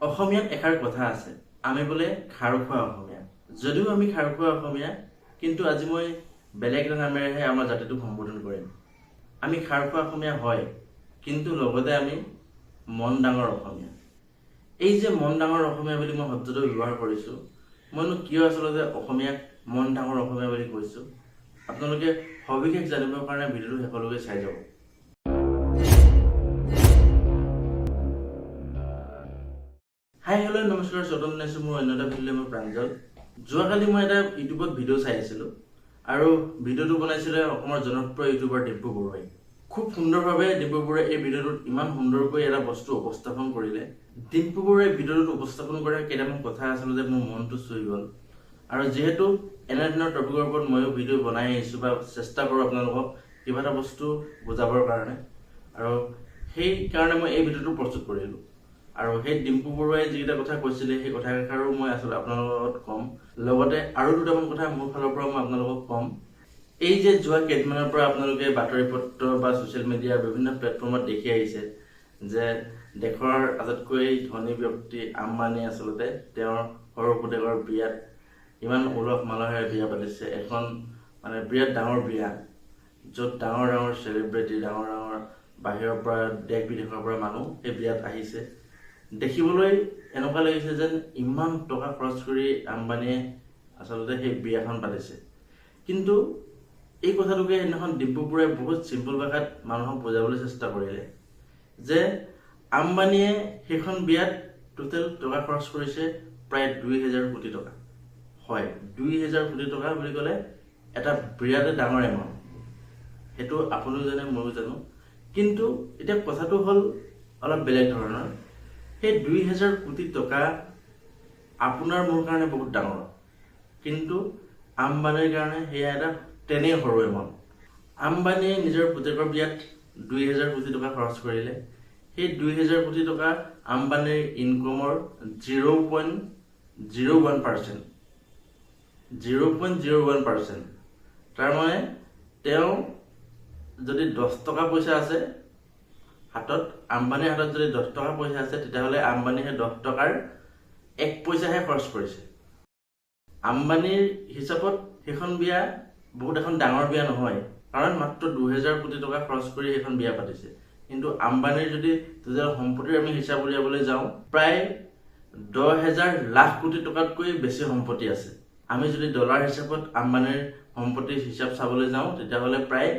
অসমীয়াত এষাৰ কথা আছে, আমি বোলে খাৰ খোৱা অসমীয়া। যদিও আমি খাৰ খোৱা অসমীয়া, কিন্তু আজি মই বেলেগ এটা নামেৰেহে আমাৰ জাতিটোক সম্বোধন কৰিম। আমি খাৰ খোৱা অসমীয়া হয়, কিন্তু লগতে আমি মন ডাঙৰ অসমীয়া। এই যে মন ডাঙৰ অসমীয়া বুলি মই শব্দটো ব্যৱহাৰ কৰিছোঁ, মইনো কিয় আচলতে অসমীয়াক মন ডাঙৰ অসমীয়া বুলি কৈছোঁ, আপোনালোকে সবিশেষ জানিবৰ কাৰণে ভিডিঅ'টো শেষলৈকে চাই যাব। হাই হেল্ল' নমস্কাৰ, স্বতন্ত্ৰ আছোঁ। মোৰ অন্য এটা ভিডিঅ'লৈ মই প্ৰাঞ্জল। যোৱাকালি মই এটা ইউটিউবত ভিডিঅ' চাই আছিলোঁ আৰু ভিডিঅ'টো বনাইছিলে অসমৰ জনপ্ৰিয় ইউটিউবাৰ ডিম্পু বৰুৱাই। খুব সুন্দৰভাৱে ডিম্পু বৰুৱাই এই ভিডিঅ'টোত ইমান সুন্দৰকৈ এটা বস্তু উপস্থাপন কৰিলে। ডিম্পু বৰুৱাই ভিডিঅ'টোত উপস্থাপন কৰা কেইটামান কথা আচলতে মোৰ মনটো চুই গ'ল। আৰু যিহেতু এনেধৰণৰ টপিকৰ ওপৰত ময়ো ভিডিঅ' বনাই আহিছোঁ বা চেষ্টা কৰোঁ আপোনালোকক কিবা এটা বস্তু বুজাবৰ কাৰণে, আৰু সেইকাৰণে মই এই ভিডিঅ'টো প্ৰস্তুত কৰিলোঁ। আৰু সেই ডিম্পু বৰুৱাই যিকেইটা কথা কৈছিলে সেই কথাষাৰো মই আচলতে আপোনালোকৰ লগত ক'ম। লগতে আৰু দুটামান কথা মোৰ ফালৰ পৰা মই আপোনালোকক ক'ম। এই যে যোৱা কেইদিনমানৰ পৰা আপোনালোকে বাতৰি পত্ৰ বা ছ'চিয়েল মিডিয়াৰ বিভিন্ন প্লেটফৰ্মত দেখি আহিছে যে দেশৰ আটাইতকৈ ধনী ব্যক্তি আম্বানী আচলতে তেওঁৰ সৰু পুতেকৰ বিয়াত ইমান উলহ মালহেৰে বিয়া পাতিছে। এখন বিৰাট ডাঙৰ বিয়া, য'ত ডাঙৰ ডাঙৰ চেলিব্ৰিটি, ডাঙৰ ডাঙৰ বাহিৰৰ পৰা দেশ বিদেশৰ পৰা মানুহ সেই বিয়াত আহিছে। দেখিবলৈ এনেকুৱা লাগিছে যেন ইমান টকা খৰচ কৰি আম্বানীয়ে আচলতে সেই বিয়াখন পাতিছে। কিন্তু এই কথাটোকে সেইদিনাখন ডিম্পু বৰুৱাই বহুত চিম্পল ভাষাত মানুহক বুজাবলৈ চেষ্টা কৰিলে যে আম্বানীয়ে সেইখন বিয়াত টোটেল টকা খৰচ কৰিছে প্ৰায় 2000 কোটি টকা। হয়, 2000 কোটি টকা বুলি ক'লে এটা বিৰাট ডাঙৰ এমাউণ্ট, সেইটো আপুনিও জানে ময়ো জানো। কিন্তু এতিয়া কথাটো হ'ল অলপ বেলেগ ধৰণৰ। সেই 2000 কোটি টকা আপোনাৰ মোৰ কাৰণে বহুত ডাঙৰ, কিন্তু আম্বানীৰ কাৰণে সেয়া এটা তেনেই সৰু এমাউণ্ট। আম্বানীয়ে নিজৰ পুতেকৰ বিয়াত 2000 কোটি টকা খৰচ কৰিলে। সেই 2000 কোটি টকা আম্বানীৰ ইনকমৰ 0.01%। 0.01%। তাৰমানে তেওঁ যদি 10 টকা পইচা আছে হাতত, আম্বানীৰ হাতত যদি 10 টকা পইচা আছে, তেতিয়াহ'লে আম্বানীয়ে সেই 10 টকাৰ 1 পইচাহে খৰচ কৰিছে। আম্বানীৰ হিচাপত সেইখন বিয়া বহুত এখন ডাঙৰ বিয়া নহয়, কাৰণ মাত্ৰ 2000 কোটি টকা খৰচ কৰি সেইখন বিয়া পাতিছে। কিন্তু আম্বানীৰ যদি টোটেল সম্পত্তিৰ আমি হিচাপ উলিয়াবলৈ যাওঁ, প্ৰায় 10,000 লাখ কোটি টকাতকৈ বেছি সম্পত্তি আছে। আমি যদি ডলাৰ হিচাপত আম্বানীৰ সম্পত্তিৰ হিচাপ চাবলৈ যাওঁ, তেতিয়াহ'লে প্ৰায়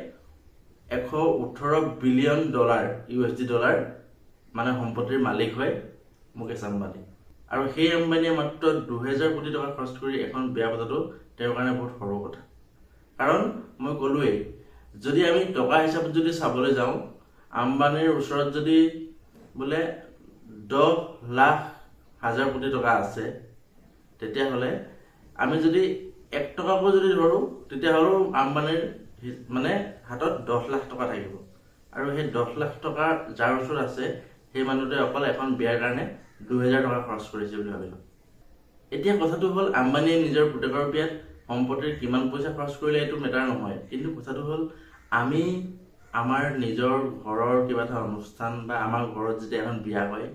118 বিলিয়ন ডলাৰ, USD ডলাৰ সম্পত্তিৰ মালিক হয় মুকেশ আম্বানী। আৰু সেই আম্বানীয়ে মাত্ৰ 2000 কোটি টকা খৰচ কৰি এখন বিয়া পতাটো তেওঁৰ কাৰণে বহুত সৰু কথা। কাৰণ মই ক'লোৱেই, যদি আমি টকা হিচাপত যদি চাবলৈ যাওঁ, আম্বানীৰ ওচৰত যদি বোলে 10,00,000 কোটি টকা আছে, তেতিয়াহ'লে আমি যদি 1 টকাকৈ যদি ধৰোঁ, তেতিয়াহ'লেও আম্বানীৰ হাতত 10 লাখ টকা থাকিব। আৰু সেই 10 লাখ টকা যাৰ ওচৰত আছে, সেই মানুহটোৱে অকল এখন বিয়াৰ কাৰণে 2000 টকা খৰচ কৰিছে বুলি ভাবিলোঁ। এতিয়া কথাটো হ'ল, আম্বানীয়ে নিজৰ পুতেকৰ বিয়াত সম্পত্তিৰ কিমান পইচা খৰচ কৰিলে এইটো মেটাৰ নহয়। কিন্তু কথাটো হ'ল, আমি আমাৰ নিজৰ ঘৰৰ কিবা এটা অনুষ্ঠান বা আমাৰ ঘৰত যেতিয়া এখন বিয়া হয়,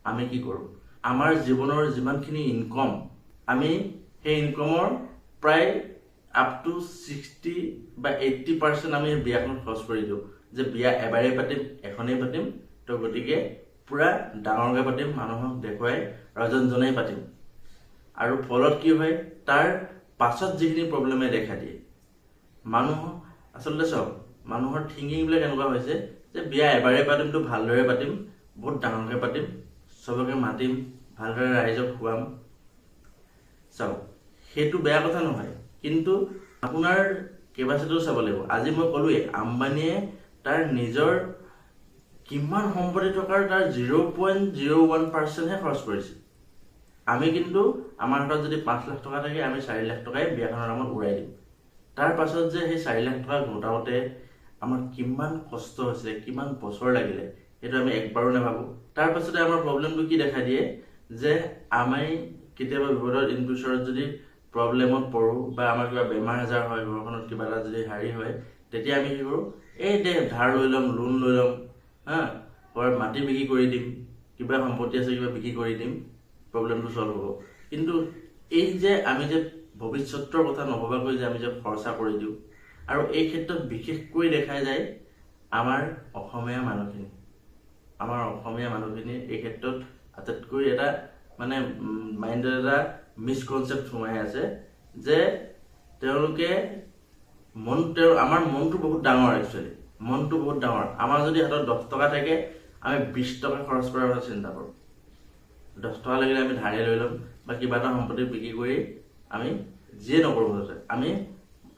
আমি কি কৰোঁ? আমাৰ জীৱনৰ যিমানখিনি ইনকম, আমি সেই ইনকমৰ প্ৰায় আপ টু 60 বা 80% আমি বিয়াখনত খৰচ কৰি দিওঁ যে বিয়া এবাৰেই পাতিম, এখনেই পাতিম, তো গতিকে পুৰা ডাঙৰকৈ পাতিম, মানুহক দেখুৱাই ৰজনজনাই পাতিম। আৰু ফলত কি হয়, তাৰ পাছত যিখিনি প্ৰব্লেমে দেখা দিয়ে, মানুহক আচলতে চাওক, মানুহৰ থিংকিংবিলাক এনেকুৱা হৈছে যে বিয়া এবাৰেই পাতিম, তো ভালদৰে পাতিম, বহুত ডাঙৰকৈ পাতিম, চবকে মাতিম, ভালদৰে ৰাইজক খুৱাম। চাওক, সেইটো বেয়া কথা নহয়, কিন্তু আপোনাৰ কেপাচিটিও চাব লাগিব। আজি মই ক'লোৱেই, আম্বানীয়ে তাৰ নিজৰ কিমান সম্পত্তি থকাৰ তাৰ 0.01%হে খৰচ কৰিছে। আমি কিন্তু আমাৰ হাতত যদি 5 লাখ টকা থাকে, আমি 4 লাখ টকাই বিয়াখনৰ নামত উৰাই দিম। তাৰ পাছত যে সেই 4 লাখ টকা ঘটাওঁতে আমাৰ কিমান কষ্ট হৈছে, কিমান বছৰ লাগিলে, সেইটো আমি একবাৰো নাভাবোঁ। তাৰ পাছতে আমাৰ প্ৰব্লেমটো কি দেখা দিয়ে যে আমি কেতিয়াবা বিপদত ইন ফিউচাৰত যদি প্ৰব্লেমত পৰোঁ বা আমাৰ কিবা বেমাৰ আজাৰ হয়, ঘৰখনত কিবা এটা যদি হয়, তেতিয়া আমি কি কৰোঁ? এই দে ধাৰ লৈ ল'ম, লোন লৈ ল'ম, ক'ৰবাত মাটি বিক্ৰী কৰি দিম, কিবা সম্পত্তি আছে কিবা বিক্ৰী কৰি দিম, প্ৰব্লেমটো সলভ হ'ব। কিন্তু এই যে আমি যে ভৱিষ্যতৰ কথা নভবাকৈ যে আমি যে খৰচা কৰি দিওঁ, আৰু এই ক্ষেত্ৰত বিশেষকৈ দেখা যায় আমাৰ অসমীয়া মানুহখিনি এই ক্ষেত্ৰত আটাইতকৈ এটা মানে মাইণ্ডত এটা মিছকনচেপ্ট সোমাই আছে যে তেওঁলোকে আমাৰ মনটো বহুত ডাঙৰ। একচুৱেলি মনটো বহুত ডাঙৰ। আমাৰ যদি হাতত 10 টকা থাকে আমি 20 টকা খৰচ কৰাৰ কথা চিন্তা কৰোঁ। 10 টকা লাগিলে আমি ধাৰে লৈ ল'ম বা কিবা এটা সম্পত্তি বিক্ৰী কৰি আমি যিয়ে নকৰোঁ,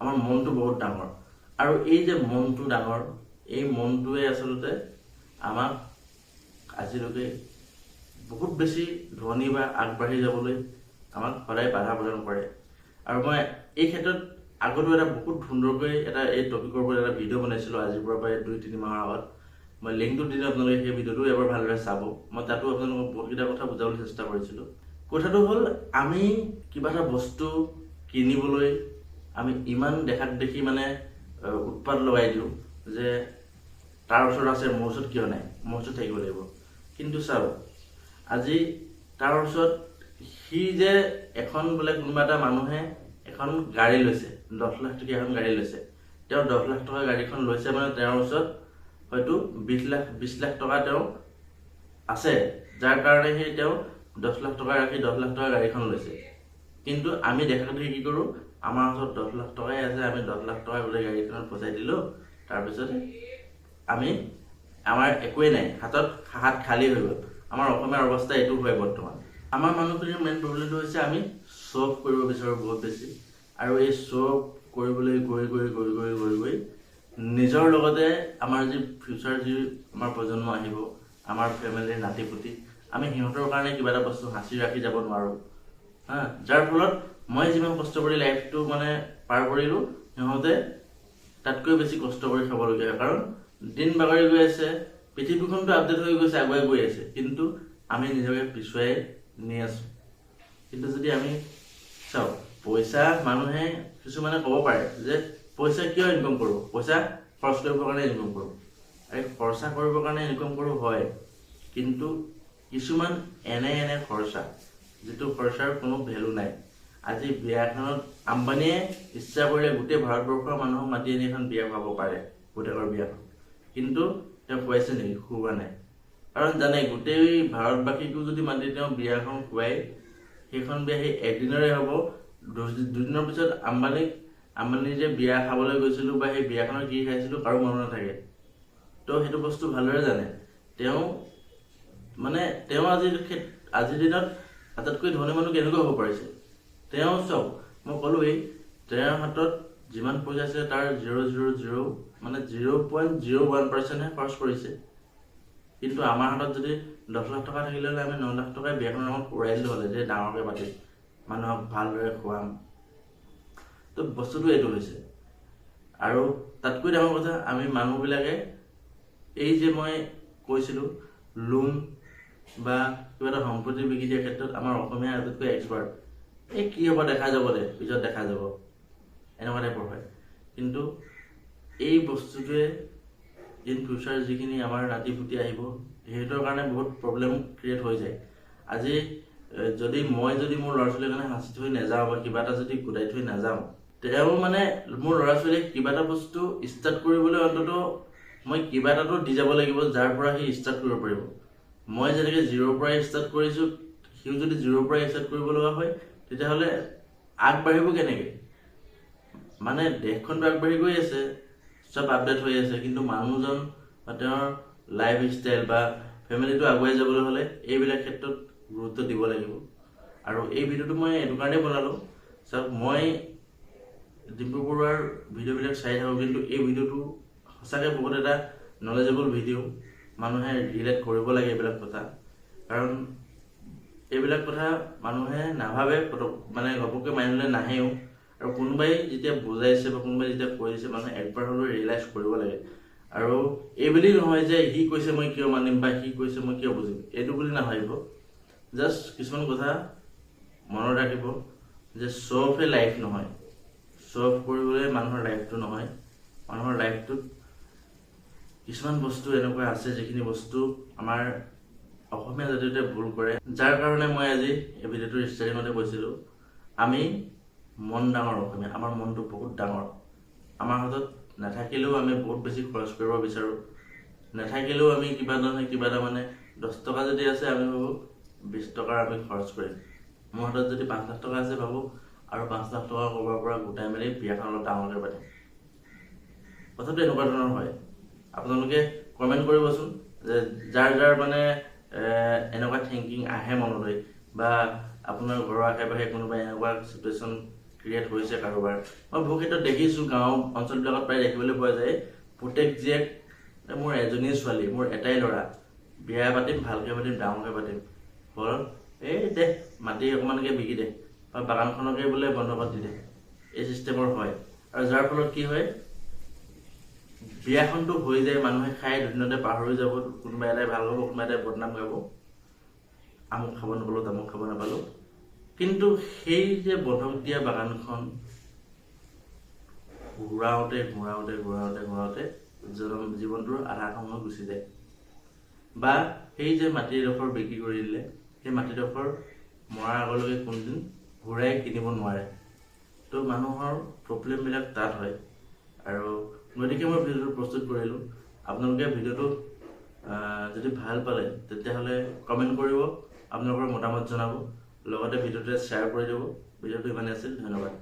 আমাৰ মনটো বহুত ডাঙৰ। আৰু এই যে মনটো ডাঙৰ, এই মনটোৱে আচলতে আমাক আজিলৈকে বহুত বেছি ধনী বা আগবাঢ়ি যাবলৈ আমাক সদায় বাধা প্ৰদান কৰে। আৰু মই এই ক্ষেত্ৰত আগতো এটা বহুত সুন্দৰকৈ এই টপিকৰ ওপৰত এটা ভিডিঅ' বনাইছিলোঁ আজিৰ পৰা প্ৰায় 2-3 মাহৰ আগত। মই লিংকটো দিলে আপোনালোকে সেই ভিডিঅ'টো এবাৰ ভালদৰে চাব। মই তাতো আপোনালোকক বহুতকেইটা কথা বুজাবলৈ চেষ্টা কৰিছিলোঁ। কথাটো হ'ল আমি কিবা এটা বস্তু কিনিবলৈ আমি ইমান দেখাত দেখি মানে উৎপাত লগাই দিওঁ যে তাৰ ওচৰত আছে, মোৰ ওচৰত কিয় নাই, মোৰ ওচৰত থাকিব লাগিব। কিন্তু চাওক, আজি তাৰ ওচৰত সি যে এখন বোলে কোনোবা এটা মানুহে এখন গাড়ী লৈছে, 10 লাখ টকীয়া এখন গাড়ী লৈছে, তেওঁ 10 লাখ টকা গাড়ীখন লৈছে মানে তেওঁৰ ওচৰত হয়তো 20 লাখ টকা তেওঁ আছে, যাৰ কাৰণে তেওঁ 10 লাখ টকা ৰাখি 10 লাখ টকা গাড়ীখন লৈছে। কিন্তু আমি দেখা দেখি কি কৰোঁ, আমাৰ ওচৰত 10 লাখ টকাই আছে, আমি 10 লাখ টকা বোলে গাড়ীখনত পচাই দিলোঁ, তাৰপিছত আমাৰ একোৱেই নাই, হাত খালী হৈ গ'ল। আমাৰ অসমীয়াৰ অৱস্থা এইটো হয় বৰ্তমান। আমাৰ মানুহখিনিৰ মেইন প্ৰব্লেমটো হৈছে আমি শ্ব' অফ কৰিব বিচাৰোঁ বহুত বেছি। আৰু এই শ্ব' অফ কৰিবলৈ গৈ নিজৰ লগতে আমাৰ যি ফিউচাৰ যি আমাৰ প্ৰজন্ম আহিব, আমাৰ ফেমিলিৰ নাতিপুতি, আমি সিহঁতৰ কাৰণে কিবা এটা বস্তু সাঁচি ৰাখি যাব নোৱাৰোঁ। যাৰ ফলত মই যিমান কষ্ট কৰি লাইফটো মানে পাৰ কৰিলোঁ, সিহঁতে তাতকৈ বেছি কষ্ট কৰি খাবলগীয়া হয়। কাৰণ দিন বাগৰি গৈ আছে, পৃথিৱীখনটো আপডেট হৈ গৈছে, আগুৱাই গৈ আছে, কিন্তু আমি নিজকে পিছুৱাই নি আছোঁ। কিন্তু যদি আমি চাওক, পইচা মানুহে কিছুমানে ক'ব পাৰে যে পইচা কিয় ইনকাম কৰোঁ, পইচা খৰচ কৰিবৰ কাৰণে ইনকাম কৰোঁ। এই খৰচা কৰিবৰ কাৰণে ইনকাম কৰোঁ হয়, কিন্তু কিছুমান এনে খৰচা যিটো খৰচাৰ কোনো ভেলু নাই। আজি বিয়াখনত আম্বানীয়ে ইচ্ছা কৰিলে গোটেই ভাৰতবৰ্ষৰ মানুহক মাতি আনি এখন বিয়া খুৱাব পাৰে, পুতেকৰ বিয়াখন, কিন্তু তেওঁ খুৱাইছে নেকি? খুওৱা নাই। কাৰণ জানে গোটেই ভাৰতবাসীকো যদি মাতি তেওঁ বিয়াখন খুৱাই, সেইখন বিয়া সেই একদিনৰে হ'ব, 2 দিনৰ পিছত আম্বানী যে বিয়া খাবলৈ গৈছিলোঁ বা সেই বিয়াখনত কি খাইছিলোঁ কাৰো মনত নাথাকে। তো সেইটো বস্তু ভালদৰে জানে। তেওঁ আজিৰ দিনত আটাইতকৈ ধনী মানুহ কেনেকৈ হ'ব পাৰিছে? তেওঁ চাওক, মই ক'লোৱেই, তেওঁৰ হাতত যিমান পইচা আছে তাৰ 0.01%হে খৰচ কৰিছে। কিন্তু আমাৰ হাতত যদি 10 লাখ টকা থাকিলে হ'লে আমি 9 লাখ টকাই বিয়াখনৰ নামত উৰাই দিলোঁ হ'লে, যে ডাঙৰকৈ পাতি মানুহক ভালদৰে খুৱাম। তো বস্তুটো এইটো হৈছে। আৰু তাতকৈ ডাঙৰ কথা, আমি মানুহবিলাকে এই যে মই কৈছিলোঁ লোন বা কিবা এটা সম্পত্তি বিক্ৰী দিয়াৰ ক্ষেত্ৰত আমাৰ অসমীয়া আটাইতকৈ এক্সপাৰ্ট। এই কি হ'ব দেখা যাব দে, পিছত দেখা যাব, এনেকুৱা টাইপৰ হয়। কিন্তু এই বস্তুটোৱে ইন ফিউচাৰ যিখিনি আমাৰ নাতিপুতি আহিব, সিহঁতৰ কাৰণে বহুত প্ৰব্লেম ক্ৰিয়েট হৈ যায়। আজি মই যদি মোৰ ল'ৰা ছোৱালীৰ কাৰণে সাঁচি থৈ নাযাওঁ বা কিবা এটা যদি গোটাই থৈ নাযাওঁ, তেওঁ মোৰ ল'ৰা ছোৱালীক কিবা এটা বস্তু ষ্টাৰ্ট কৰিবলৈ অন্তত মই কিবা এটাতো দি যাব লাগিব, যাৰ পৰা সি ষ্টাৰ্ট কৰিব পাৰিব। মই যেনেকৈ 0ৰ পৰাই ষ্টাৰ্ট কৰিছোঁ, সিও যদি 0ৰ পৰাই ষ্টাৰ্ট কৰিব লগা হয়, তেতিয়াহ'লে আগবাঢ়িব কেনেকৈ? দেশখনটো আগবাঢ়ি গৈ আছে, চব আপডেট হৈ আছে, কিন্তু মানুহজন বা তেওঁৰ লাইফ ষ্টাইল বা ফেমিলিটো আগুৱাই যাবলৈ হ'লে এইবিলাক ক্ষেত্ৰত গুৰুত্ব দিব লাগিব। আৰু এই ভিডিঅ'টো মই এইটো কাৰণেই বনালোঁ, চাওক, মই ডিম্পু বৰুৱাৰ ভিডিঅ'বিলাক চাই থাকোঁ, কিন্তু এই ভিডিঅ'টো সঁচাকৈ বহুত এটা নলেজেবল ভিডিঅ'। মানুহে ৰিলেট কৰিব লাগে এইবিলাক কথা, কাৰণ এইবিলাক কথা মানুহে নাভাবে, ঘপককৈ মাইণ্ডলৈ নাহেও। আৰু কোনোবাই যেতিয়া বুজাইছে বা কোনোবাই যেতিয়া কৈ দিছে, মানুহে একবাৰ হ'লেও ৰিয়েলাইজ কৰিব লাগে। আৰু এইবুলি নহয় যে সি কৈছে মই কিয় মানিম বা সি কৈছে মই কিয় বুজিম, এইটো বুলি নাভাবিব। জাষ্ট কিছুমান কথা মনত ৰাখিব যে শ্ব' অফে লাইফ নহয়, শ্ব' অফ কৰিবলৈ মানুহৰ লাইফটো নহয়। মানুহৰ লাইফটোত কিছুমান বস্তু এনেকুৱা আছে যিখিনি বস্তু আমাৰ অসমীয়া জাতিটোৱে ভুল কৰে, যাৰ কাৰণে মই আজি এই ভিডিঅ'টোৰ ষ্টাৰ্টিঙতে কৈছিলোঁ আমি মন ডাঙৰ অসমীয়া, আমাৰ মনটো বহুত ডাঙৰ। আমাৰ হাতত নাথাকিলেও আমি বহুত বেছি খৰচ কৰিব বিচাৰোঁ, নাথাকিলেও আমি কিবা এটা মানে 10 টকা যদি আছে আমি ভাবোঁ 20 টকাৰ আমি খৰচ কৰিম। মোৰ হাতত যদি 5 লাখ টকা আছে ভাবোঁ আৰু 5 লাখ টকা ক'ৰবাৰ পৰা গোটাই মেলি বিয়াখন অলপ ডাঙৰকৈ পাতিম। কথাটো এনেকুৱা ধৰণৰ হয়। আপোনালোকে কমেণ্ট কৰিবচোন যে যাৰ মানে এনেকুৱা থিংকিং আহে মনলৈ, বা আপোনাৰ ঘৰৰ আশে পাশে কোনোবা এনেকুৱা চিটুৱেশ্যন ক্ৰিয়েট হৈছে কাৰোবাৰ। মই বহু ক্ষেত্ৰত দেখিছোঁ, গাঁও অঞ্চলবিলাকত প্ৰায় দেখিবলৈ পোৱা যায়, পুতেক জীয়েক মোৰ এজনী ছোৱালী, মোৰ এটাই ল'ৰা, বিয়া পাতিম, ভালকৈ পাতিম, ডাঙৰকৈ পাতিম, বল এই দে মাটি অকণমানকৈ বিকি দে, বা বাগানখনকে বোলে বন্ধকত দি দে, এই চিষ্টেমৰ হয়। আৰু যাৰ ফলত কি হয়, বিয়াখনটো হৈ যায়, মানুহে খাই দুদিনতে পাহৰি যাব, কোনোবা এটাই ভাল হ'ব, কোনোবা এটাই বদনাম গাব, আমুক খাব নাপালোঁ, তামুক খাব নাপালোঁ। কিন্তু সেই যে বন্ধক দিয়া বাগানখন ঘূৰাওঁতে জীৱনটোৰ আধা সময় গুচি যায়। বা সেই যে মাটি এডোখৰ বিক্ৰী কৰি দিলে, সেই মাটিডোখৰ মৰাৰ আগলৈকে কোনদিন ঘূৰাই কিনিব নোৱাৰে। তো মানুহৰ প্ৰব্লেমবিলাক তাত হয়। আৰু গতিকে মই ভিডিঅ'টো প্ৰস্তুত কৰিলোঁ। আপোনালোকে ভিডিঅ'টো যদি ভাল পালে তেতিয়াহ'লে কমেণ্ট কৰিব, আপোনালোকৰ মতামত জনাব, লগতে ভিডিঅ'টোৱে শ্বেয়াৰ কৰি দিব। ভিডিঅ'টো ইমানেই আছিল, ধন্যবাদ।